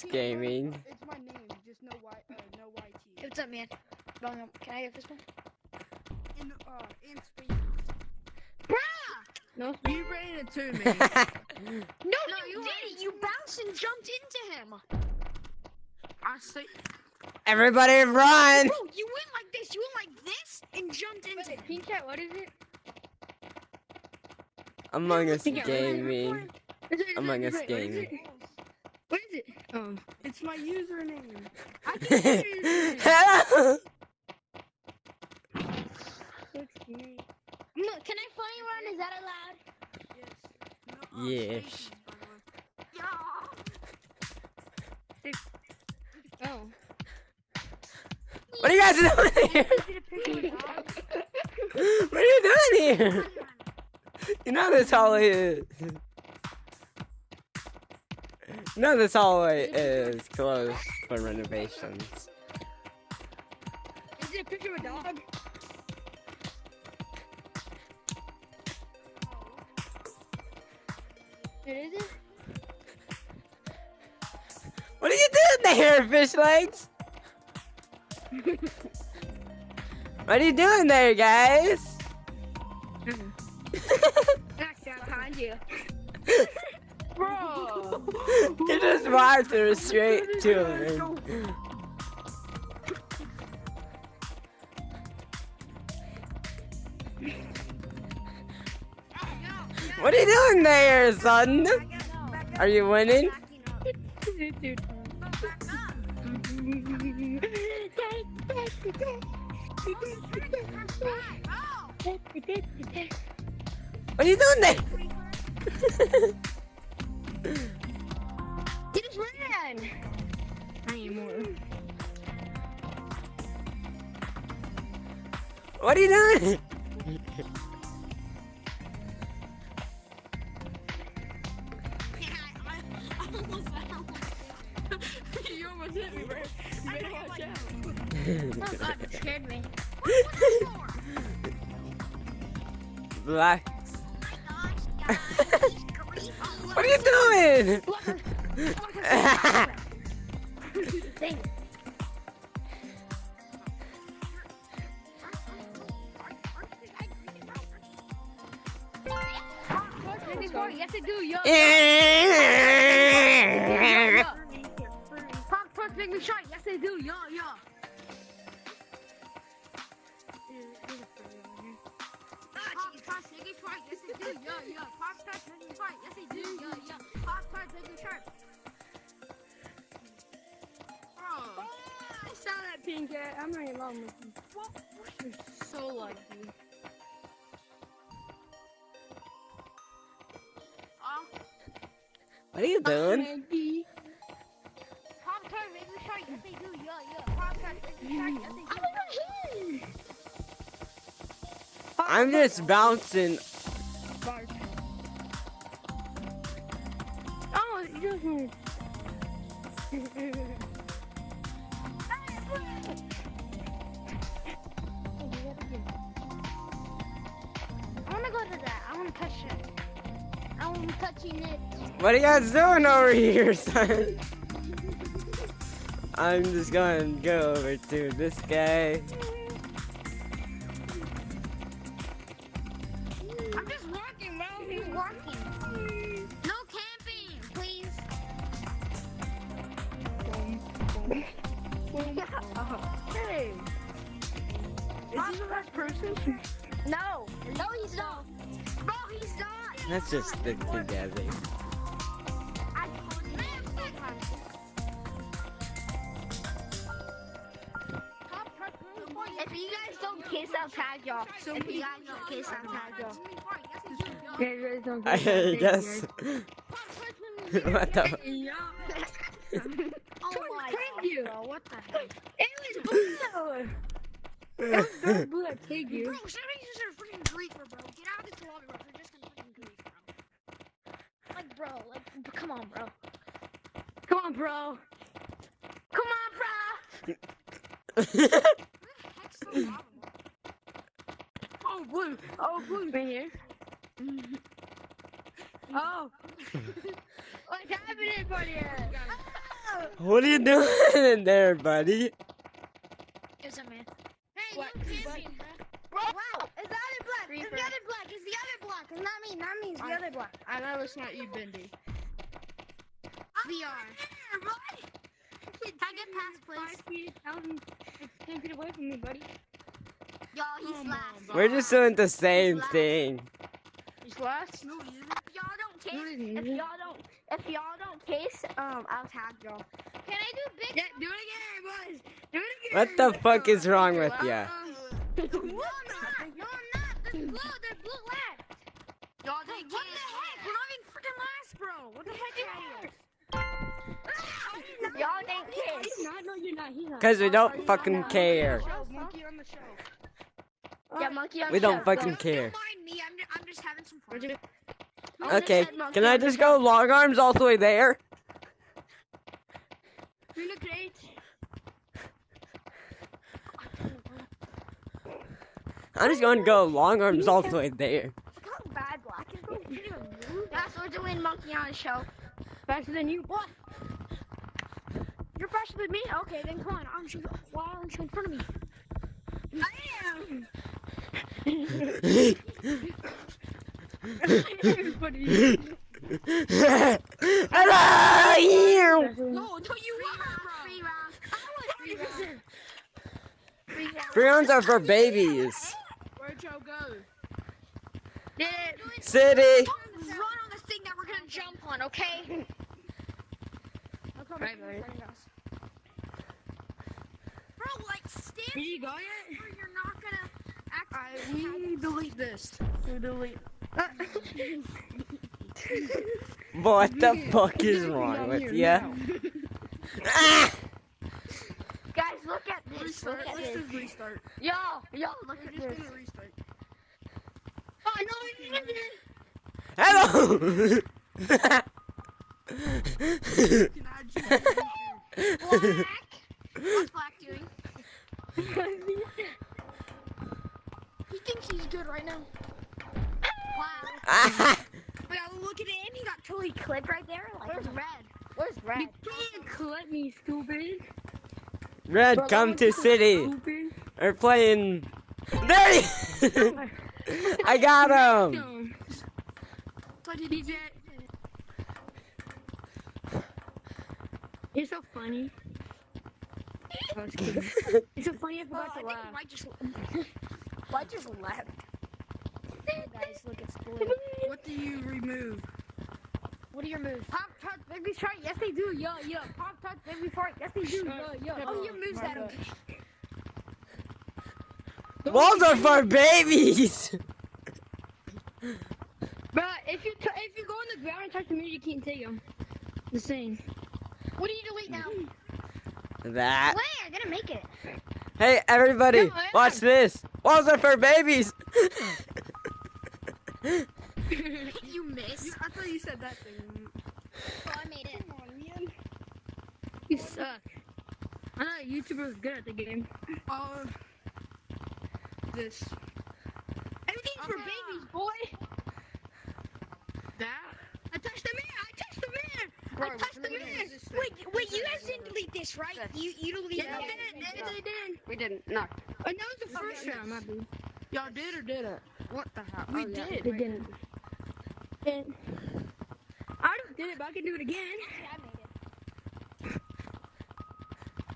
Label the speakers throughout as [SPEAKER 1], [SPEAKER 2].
[SPEAKER 1] Gaming.
[SPEAKER 2] It's my name, just no no YT.
[SPEAKER 3] Hey, what's up, man? Can I get this one?
[SPEAKER 2] In spaces.
[SPEAKER 3] No,
[SPEAKER 2] You ran into me.
[SPEAKER 3] no, you didn't. You bounced and jumped into him.
[SPEAKER 2] I see.
[SPEAKER 1] Everybody run!
[SPEAKER 3] Bro, you went like this. You went like this and jumped into him. Pink Cat, what is it?
[SPEAKER 1] Among Us
[SPEAKER 3] Pink Cat, what is it?
[SPEAKER 1] Gaming. Among Us Gaming.
[SPEAKER 3] What is it? Oh.
[SPEAKER 2] It's my username.
[SPEAKER 3] I can hear you. Look, can I funny run? Is that allowed?
[SPEAKER 2] Yes.
[SPEAKER 1] Yes.
[SPEAKER 2] Spaces, by the way.
[SPEAKER 3] Oh.
[SPEAKER 1] What are you guys doing here? What are you doing here? You know this hallway is. You know this hallway is closed for renovations.
[SPEAKER 3] Is it a picture of a dog? It is it?
[SPEAKER 1] What are you doing there, fish legs? What are you doing there, guys?
[SPEAKER 3] That's behind you.
[SPEAKER 2] Bro!
[SPEAKER 1] You just walked through straight to him. What are you doing there, son? Are you winning? What are you doing there?
[SPEAKER 3] He just ran. I need more.
[SPEAKER 1] What are you doing?
[SPEAKER 2] You almost hit me, bro. You better watch out.
[SPEAKER 3] Oh god, it scared me.
[SPEAKER 1] Relax. What are you doing?
[SPEAKER 3] Dang it. Yes, I do, yo. Pop Tarts make me shy. Yes, I do, yo. Pop-Tarts make me shy. Yes, I do, yo. Pop-Tarts make me shy. Yes, I do, yo. Pop-Tarts make me shy.
[SPEAKER 2] I saw that pink cat. I'm not even along with you. You're so lucky.
[SPEAKER 1] What are you doing?
[SPEAKER 3] Pop-Tarts make me shy. Yes, I do, yo. Pop-Tarts make me shy. Yes, I do.
[SPEAKER 1] I'm just bouncing.
[SPEAKER 2] Oh, you just
[SPEAKER 3] I wanna go to that. I wanna touch it. I'm touching it.
[SPEAKER 1] What are you guys doing over here, son? I'm just gonna go over to this guy.
[SPEAKER 3] I'm just walking, bro. He's walking. No camping, please.
[SPEAKER 2] Hey! Is he the last person?
[SPEAKER 3] No, he's not. Bro, he's not.
[SPEAKER 1] Let's just stick together.
[SPEAKER 3] I told you. If you guys don't kiss, I'll tag y'all. If you guys don't kiss, I'll tag y'all.
[SPEAKER 2] Yeah, you guys don't
[SPEAKER 1] I guess. What the?
[SPEAKER 3] Oh my
[SPEAKER 2] Thank you.
[SPEAKER 3] God, bro, what the heck?
[SPEAKER 2] It was blue! It was dark blue, I take you.
[SPEAKER 3] Bro, somebody use their freaking griefer, bro. Get out of this lobby, bro. You're just gonna freaking grief, bro. Like, bro, come on, bro.
[SPEAKER 2] Come on, bro.
[SPEAKER 3] Come on, bro.
[SPEAKER 2] Oh, blue. Oh, blue. Right here. Oh.
[SPEAKER 3] What's happening for you?
[SPEAKER 1] What are you doing in there, buddy?
[SPEAKER 3] It's a man. Hey,
[SPEAKER 2] What?
[SPEAKER 3] no camping, bro. Wow, it's the other block. It's the
[SPEAKER 2] Creeper.
[SPEAKER 3] other block. It's the other block. It's not me. Not me. It's the other block.
[SPEAKER 2] I know it's not you, Bendy.
[SPEAKER 3] VR. Can I get past, please?
[SPEAKER 2] 5 feet, 10 feet away from me, buddy.
[SPEAKER 3] Y'all, he's
[SPEAKER 2] Come on,
[SPEAKER 3] last.
[SPEAKER 2] bro.
[SPEAKER 1] We're just doing the same thing.
[SPEAKER 2] He's last?
[SPEAKER 3] No, he isn't. If y'all don't
[SPEAKER 2] No,
[SPEAKER 3] case,
[SPEAKER 2] he
[SPEAKER 3] if
[SPEAKER 2] isn't.
[SPEAKER 3] y'all don't case, I'll tag y'all. Can I do big?
[SPEAKER 2] Yeah, do it again, boys. Do it again.
[SPEAKER 1] What the fuck is wrong with ya?
[SPEAKER 3] No, I'm not. No, I'm not. There's blue left.
[SPEAKER 2] Y'all
[SPEAKER 3] Hey,
[SPEAKER 2] didn't
[SPEAKER 3] what
[SPEAKER 2] case.
[SPEAKER 3] the heck?
[SPEAKER 2] We're not even freaking last, bro. What the heck are you?
[SPEAKER 3] Y'all think kiss.
[SPEAKER 2] He's not. No, you're not. He's not.
[SPEAKER 1] Cause we don't fucking care.
[SPEAKER 2] Monkey on the show.
[SPEAKER 3] Yeah, monkey on
[SPEAKER 1] We
[SPEAKER 3] the
[SPEAKER 1] don't
[SPEAKER 3] show.
[SPEAKER 1] fucking care.
[SPEAKER 3] Don't mind me. I'm just having some fun.
[SPEAKER 2] What'd you-
[SPEAKER 1] Okay, can I just go long arms all the way there?
[SPEAKER 2] You look great.
[SPEAKER 1] I'm just going to go long arms all the way there.
[SPEAKER 3] Look how bad black is going. You can't even move. That's what we're doing, monkey on the show.
[SPEAKER 2] Faster than you.
[SPEAKER 3] What? You're faster than me? Okay, then come on. Why aren't you in front of me?
[SPEAKER 2] I am.
[SPEAKER 1] Hello!
[SPEAKER 2] No, you are, bro.
[SPEAKER 3] 3 rounds.
[SPEAKER 2] Three rounds.
[SPEAKER 3] 3 rounds.
[SPEAKER 1] Free rounds are for babies.
[SPEAKER 2] Where'd y'all go?
[SPEAKER 1] City.
[SPEAKER 3] Don't run on the thing that we're gonna jump on, okay?
[SPEAKER 2] Right, buddy.
[SPEAKER 3] Bro, like, stand
[SPEAKER 2] Did you go yet?
[SPEAKER 3] where you're not gonna act.
[SPEAKER 2] We delete this. We delete.
[SPEAKER 1] What the fuck is wrong with ya? Ah!
[SPEAKER 3] Guys, look at this.
[SPEAKER 2] Restart.
[SPEAKER 3] Look at
[SPEAKER 2] Let's
[SPEAKER 3] this.
[SPEAKER 2] just restart.
[SPEAKER 3] Yo, look
[SPEAKER 2] We're
[SPEAKER 3] at
[SPEAKER 2] just
[SPEAKER 3] this.
[SPEAKER 2] gonna restart.
[SPEAKER 3] Oh, no,
[SPEAKER 1] Hello!
[SPEAKER 2] Can I just-
[SPEAKER 3] Black. What's Black doing? He thinks he's good right now. Wow.
[SPEAKER 1] Ah!
[SPEAKER 3] Yeah, look at him. He got totally clipped right there. Like, where's Red? Where's Red?
[SPEAKER 2] You can't clip me, stupid.
[SPEAKER 1] Red, come to city.
[SPEAKER 2] Stupid.
[SPEAKER 1] We're playing. There he I got him!
[SPEAKER 2] What did he get? You're so funny. I was kidding. It's so funny I forgot to laugh.
[SPEAKER 3] White just left. Guys, look at school.
[SPEAKER 2] What do you remove?
[SPEAKER 3] What are your moves? Pop Tarts, baby shark. Yes, they do. Yo. Pop Tarts, baby shark. Yes, they do. Yo. Oh, your moves that okay.
[SPEAKER 1] Balls are for babies!
[SPEAKER 2] Bro, if you go on the ground and touch the mirror, you can't take them. The same.
[SPEAKER 3] What do you delete now?
[SPEAKER 1] That.
[SPEAKER 3] Wait, I'm gonna make it.
[SPEAKER 1] Hey, everybody,
[SPEAKER 2] No, I
[SPEAKER 1] watch this. Balls are for babies!
[SPEAKER 3] You missed.
[SPEAKER 2] I thought you said that thing.
[SPEAKER 3] Oh, I made it. Come on, man.
[SPEAKER 2] You suck. I know a YouTuber was good at the game. This.
[SPEAKER 3] Everything's for babies, boy.
[SPEAKER 2] That? I touched the mirror!
[SPEAKER 3] I touched the mirror. Wait, you guys didn't delete this, right? You deleted
[SPEAKER 2] Yeah,
[SPEAKER 3] it.
[SPEAKER 2] they did.
[SPEAKER 4] We didn't. No.
[SPEAKER 2] And that was the first round, my dude.
[SPEAKER 4] Y'all did or didn't? What the hell?
[SPEAKER 2] We
[SPEAKER 4] Oh, yeah.
[SPEAKER 2] did. They didn't. And I already did it, but I can do it again.
[SPEAKER 3] I made it.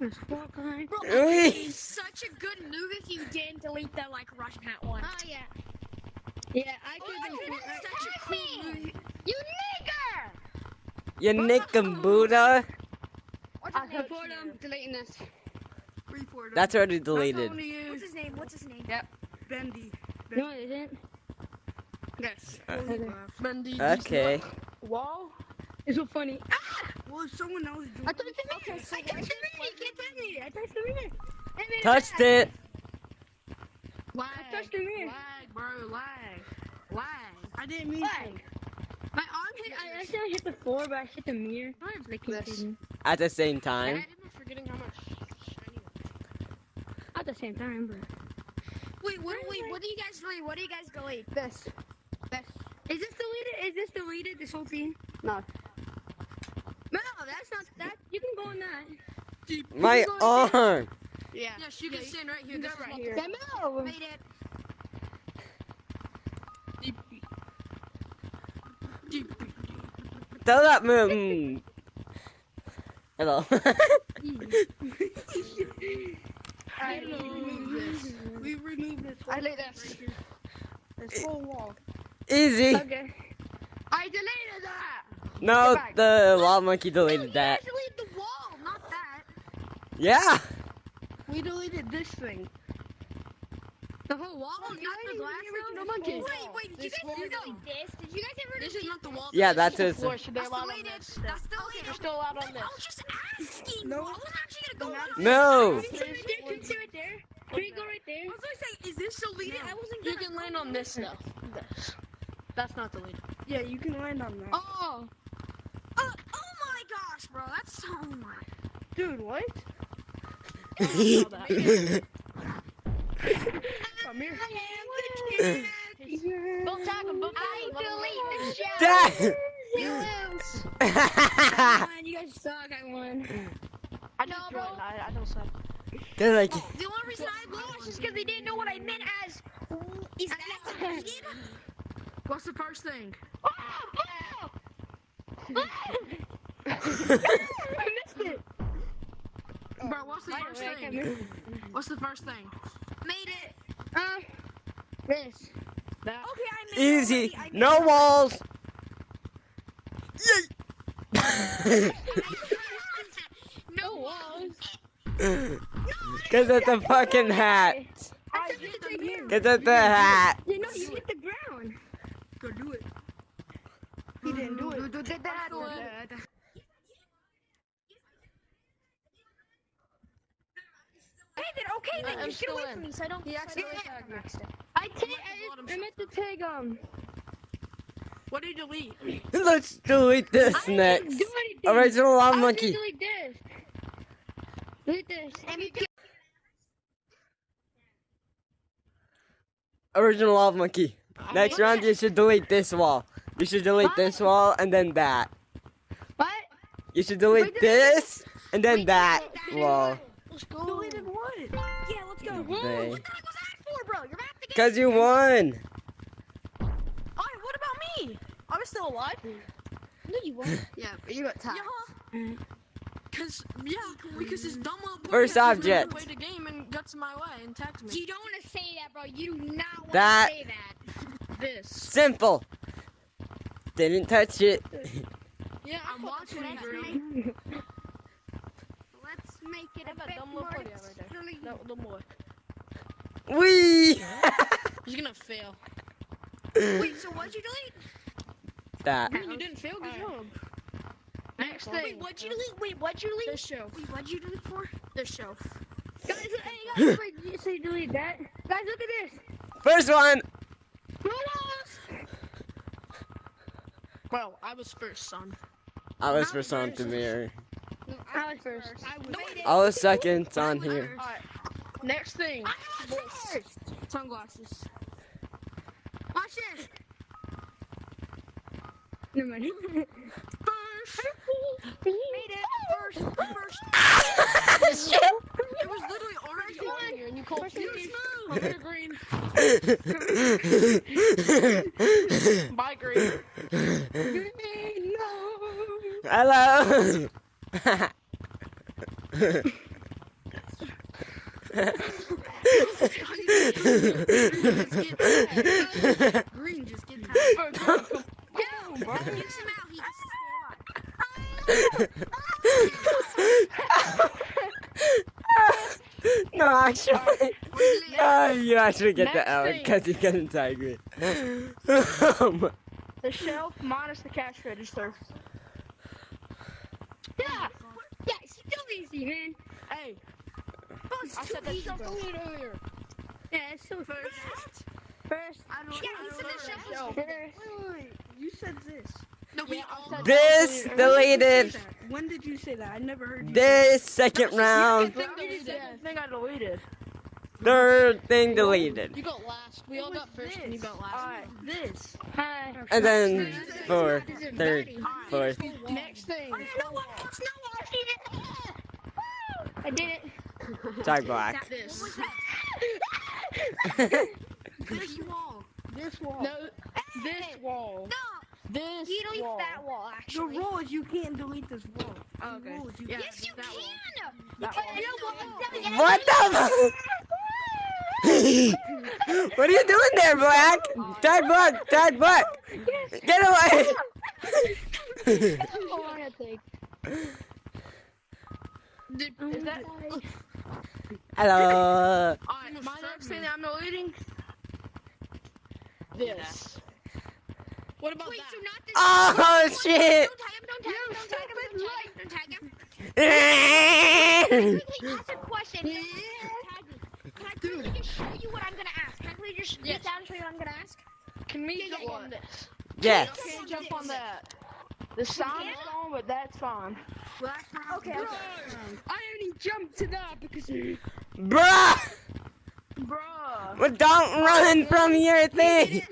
[SPEAKER 2] There's four kind.
[SPEAKER 3] Bro,
[SPEAKER 1] Oi.
[SPEAKER 3] it's such a good move if you didn't delete the like Russian hat one. Oh yeah.
[SPEAKER 2] Yeah, I could have been.
[SPEAKER 3] That's such a cool move. You nigger!
[SPEAKER 1] You nick 'em, Buddha.
[SPEAKER 2] I support him.
[SPEAKER 4] Deleting this.
[SPEAKER 2] Report him.
[SPEAKER 1] That's already
[SPEAKER 2] That's
[SPEAKER 1] deleted.
[SPEAKER 2] only you.
[SPEAKER 3] What's his name? What's his name?
[SPEAKER 4] Bendy.
[SPEAKER 2] No, it isn't.
[SPEAKER 4] Yes.
[SPEAKER 2] Okay.
[SPEAKER 4] Bendy.
[SPEAKER 1] Okay.
[SPEAKER 2] Wall? It's so funny. Ah!
[SPEAKER 4] Well, someone else
[SPEAKER 2] I touched the mirror. I touched the mirror. You can't touch me. I touched the mirror. And then
[SPEAKER 1] Touched it.
[SPEAKER 4] Lag.
[SPEAKER 2] I touched the mirror.
[SPEAKER 4] Lag, bro. Lag.
[SPEAKER 2] I didn't mean
[SPEAKER 3] Lag.
[SPEAKER 2] to. My arm hit. I accidentally hit the floor, but I hit the mirror. They can't
[SPEAKER 4] This.
[SPEAKER 2] see me.
[SPEAKER 1] At the same
[SPEAKER 4] And
[SPEAKER 1] time.
[SPEAKER 4] I didn't forgetting how much shiny.
[SPEAKER 2] At the same time, but.
[SPEAKER 3] Wait, what do you guys delete? What do you guys delete?
[SPEAKER 4] This.
[SPEAKER 2] Is this deleted? Is this deleted? This whole thing?
[SPEAKER 4] No.
[SPEAKER 2] No, that's not. You can go in that.
[SPEAKER 1] My arm.
[SPEAKER 4] Yeah. Yes, you can stand right here.
[SPEAKER 2] Go
[SPEAKER 4] This
[SPEAKER 2] right
[SPEAKER 4] is
[SPEAKER 2] here.
[SPEAKER 3] Demo.
[SPEAKER 4] Made it.
[SPEAKER 1] Tell that moon. Hello.
[SPEAKER 4] I remove this. We remove this.
[SPEAKER 3] I like this.
[SPEAKER 4] This whole wall.
[SPEAKER 1] Easy.
[SPEAKER 2] Okay.
[SPEAKER 3] I deleted that.
[SPEAKER 1] No,
[SPEAKER 3] Get back.
[SPEAKER 1] the wild monkey deleted that.
[SPEAKER 3] Delete the wall, not that.
[SPEAKER 1] Yeah.
[SPEAKER 4] We deleted this thing.
[SPEAKER 3] The whole wall,
[SPEAKER 4] Oh,
[SPEAKER 3] not
[SPEAKER 4] you
[SPEAKER 3] the
[SPEAKER 4] ain't
[SPEAKER 3] glass.
[SPEAKER 4] even original
[SPEAKER 3] Wait,
[SPEAKER 4] monkey.
[SPEAKER 3] wait, did you
[SPEAKER 4] This
[SPEAKER 3] guys
[SPEAKER 4] whole
[SPEAKER 3] ever
[SPEAKER 4] wall.
[SPEAKER 3] delete this? Did you guys ever
[SPEAKER 4] This is not the wall.
[SPEAKER 1] Yeah,
[SPEAKER 4] This
[SPEAKER 1] that's
[SPEAKER 4] is the
[SPEAKER 1] his.
[SPEAKER 4] floor, so they're
[SPEAKER 3] That's
[SPEAKER 4] allowed on
[SPEAKER 3] deleted.
[SPEAKER 4] this.
[SPEAKER 3] That's deleted.
[SPEAKER 4] They're still allowed on
[SPEAKER 3] I
[SPEAKER 4] this.
[SPEAKER 3] was just asking.
[SPEAKER 4] No.
[SPEAKER 3] I was actually gonna go on.
[SPEAKER 1] No.
[SPEAKER 2] Can we sit right there? Can we go right there?
[SPEAKER 3] I was gonna say, is this deleted? I wasn't
[SPEAKER 4] You
[SPEAKER 3] gonna.
[SPEAKER 4] can land on this stuff. This. That's not deleted.
[SPEAKER 2] Yeah, you can land on that.
[SPEAKER 3] Oh. Oh my gosh, bro. That's so much.
[SPEAKER 2] Dude, what?
[SPEAKER 4] Come here. Don't tag him. Don't tag
[SPEAKER 3] I
[SPEAKER 4] him. Let him
[SPEAKER 3] delete the shell.
[SPEAKER 1] Dad.
[SPEAKER 3] You lose.
[SPEAKER 2] Come on, you guys suck. I won.
[SPEAKER 4] I just
[SPEAKER 3] bro.
[SPEAKER 4] joined. I don't say.
[SPEAKER 1] They're like,
[SPEAKER 3] The only reason I lost is because they didn't know what I meant as. Is that deleted?
[SPEAKER 4] What's the first thing?
[SPEAKER 2] I missed it.
[SPEAKER 4] Bro, what's the first
[SPEAKER 2] I
[SPEAKER 4] thing?
[SPEAKER 2] missed it.
[SPEAKER 4] What's the first thing?
[SPEAKER 3] Made it.
[SPEAKER 2] This.
[SPEAKER 4] That.
[SPEAKER 3] Okay, I made it.
[SPEAKER 1] easy.
[SPEAKER 3] already. I made
[SPEAKER 1] No
[SPEAKER 3] it.
[SPEAKER 1] walls.
[SPEAKER 3] No walls.
[SPEAKER 1] Cause it's a fucking hat.
[SPEAKER 2] I took it to him.
[SPEAKER 1] Cause it's a hat.
[SPEAKER 2] You know, you hit the ground.
[SPEAKER 4] Go do it.
[SPEAKER 2] He didn't do it.
[SPEAKER 3] Hey, then, okay, then
[SPEAKER 4] I'm
[SPEAKER 3] just get
[SPEAKER 4] still
[SPEAKER 3] away
[SPEAKER 4] in.
[SPEAKER 3] from me so I don't.
[SPEAKER 4] He accidentally
[SPEAKER 3] Yeah.
[SPEAKER 4] tagged me.
[SPEAKER 2] I meant to tag
[SPEAKER 4] What did you delete?
[SPEAKER 1] Let's delete this
[SPEAKER 2] I didn't
[SPEAKER 1] next.
[SPEAKER 2] do anything.
[SPEAKER 1] Original Lava
[SPEAKER 2] I
[SPEAKER 1] Monkey.
[SPEAKER 2] delete this. Delete this.
[SPEAKER 1] Original Lava Monkey. Next round, you should delete this wall. You should delete this wall and then that.
[SPEAKER 2] What?
[SPEAKER 1] You should delete this and then that wall.
[SPEAKER 4] Let's go.
[SPEAKER 3] Deleted what? Yeah, let's go.
[SPEAKER 1] They-
[SPEAKER 3] What the heck was that for, bro? You're about to get.
[SPEAKER 1] Cause you won.
[SPEAKER 4] Alright, what about me? I'm still alive.
[SPEAKER 3] No, you won't.
[SPEAKER 4] Yeah.
[SPEAKER 3] You got tagged.
[SPEAKER 4] Because his dumb little boy
[SPEAKER 1] First
[SPEAKER 4] has just
[SPEAKER 1] object.
[SPEAKER 4] played the game and got in my way and tagged me.
[SPEAKER 3] You don't want to say that, bro. You do not want
[SPEAKER 1] That-
[SPEAKER 3] to say that.
[SPEAKER 4] This.
[SPEAKER 1] Simple. Didn't touch it.
[SPEAKER 4] Yeah, I'm watching
[SPEAKER 3] Let's
[SPEAKER 4] you,
[SPEAKER 3] make,
[SPEAKER 4] bro.
[SPEAKER 3] let's make it a
[SPEAKER 4] That
[SPEAKER 3] bit
[SPEAKER 4] dumb
[SPEAKER 3] more
[SPEAKER 4] little boy right there.
[SPEAKER 3] extreme.
[SPEAKER 4] That little boy.
[SPEAKER 1] Wee.
[SPEAKER 4] He's gonna fail.
[SPEAKER 3] Wait, so what'd you delete?
[SPEAKER 1] That.
[SPEAKER 4] Man, you didn't fail. Good job. Next thing.
[SPEAKER 3] Wait, what'd you delete? Wait, what'd you delete?
[SPEAKER 4] This shelf.
[SPEAKER 3] Wait, what'd you delete for?
[SPEAKER 4] This shelf.
[SPEAKER 2] Guys, hey, guys, wait, so you delete that? Guys, look at this.
[SPEAKER 1] First one.
[SPEAKER 2] No walls.
[SPEAKER 4] Bro, I was first, son.
[SPEAKER 1] I was first on the mirror.
[SPEAKER 2] I was first.
[SPEAKER 1] I was second on here.
[SPEAKER 4] Alright. Next thing.
[SPEAKER 3] First.
[SPEAKER 4] Sunglasses.
[SPEAKER 3] Watch this.
[SPEAKER 2] Never mind.
[SPEAKER 4] First.
[SPEAKER 3] Made it. First.
[SPEAKER 1] Shit.
[SPEAKER 4] It was literally already on here and you called me. I'm gonna green. Bye, green.
[SPEAKER 1] Hello.
[SPEAKER 4] Green, just get tagged.
[SPEAKER 3] Use him out. He
[SPEAKER 1] No, actually. You actually get the
[SPEAKER 4] Next
[SPEAKER 1] L
[SPEAKER 4] thing.
[SPEAKER 1] because you get integrity.
[SPEAKER 4] The shelf minus the cash register.
[SPEAKER 2] Yeah. Yeah, it's still easy, man.
[SPEAKER 4] Hey, I said that shelf earlier.
[SPEAKER 2] Yeah, it's still first. First.
[SPEAKER 4] I don't
[SPEAKER 3] Yeah, he said the shelf was
[SPEAKER 2] First.
[SPEAKER 4] Wait. You said this.
[SPEAKER 3] No, we
[SPEAKER 4] Yeah, I said
[SPEAKER 1] This
[SPEAKER 4] that
[SPEAKER 1] deleted.
[SPEAKER 2] When did you say that? I never heard you.
[SPEAKER 1] This second round.
[SPEAKER 4] thing deleted. The thing I deleted.
[SPEAKER 1] Third thing deleted.
[SPEAKER 4] You got last. We all got first and you got last.
[SPEAKER 2] Alright, this. Hi.
[SPEAKER 1] And then for third, fourth.
[SPEAKER 4] Next thing.
[SPEAKER 3] I did it.
[SPEAKER 1] Sorry, Black.
[SPEAKER 4] This.
[SPEAKER 2] This wall. This wall.
[SPEAKER 4] No, this wall. This
[SPEAKER 3] You delete
[SPEAKER 4] wall.
[SPEAKER 3] that wall,
[SPEAKER 2] The
[SPEAKER 3] actually.
[SPEAKER 2] rule is you can't delete this wall.
[SPEAKER 4] Oh, okay.
[SPEAKER 2] The rule is you
[SPEAKER 4] Yeah,
[SPEAKER 3] Yes, you
[SPEAKER 4] that wall.
[SPEAKER 3] can.
[SPEAKER 4] That wall.
[SPEAKER 1] What the? What are you doing there, Black? Tag Black, tag Black. Get away.
[SPEAKER 3] That's all I had to take.
[SPEAKER 4] Is that?
[SPEAKER 1] Hello.
[SPEAKER 4] Alright, my next thing that I'm deleting. This. What about
[SPEAKER 3] Wait,
[SPEAKER 4] that?
[SPEAKER 3] so not this.
[SPEAKER 1] Oh shit.
[SPEAKER 3] Don't tag him, don't tag him, don't tag him, don't tag him, don't tag him. Quickly ask a question. Can I quickly just show you what I'm gonna ask? Can I quickly just get down and show you what I'm gonna ask?
[SPEAKER 4] Can we
[SPEAKER 3] Yeah,
[SPEAKER 4] jump
[SPEAKER 3] yeah,
[SPEAKER 4] on this?
[SPEAKER 1] Yes.
[SPEAKER 4] I can't jump on that. The sound is on, but that's fine.
[SPEAKER 3] Okay,
[SPEAKER 2] Bro, I only jumped to that because
[SPEAKER 1] Bruh.
[SPEAKER 4] Bruh.
[SPEAKER 1] Well, don't run from your thing.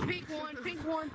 [SPEAKER 4] Pink one, pink one.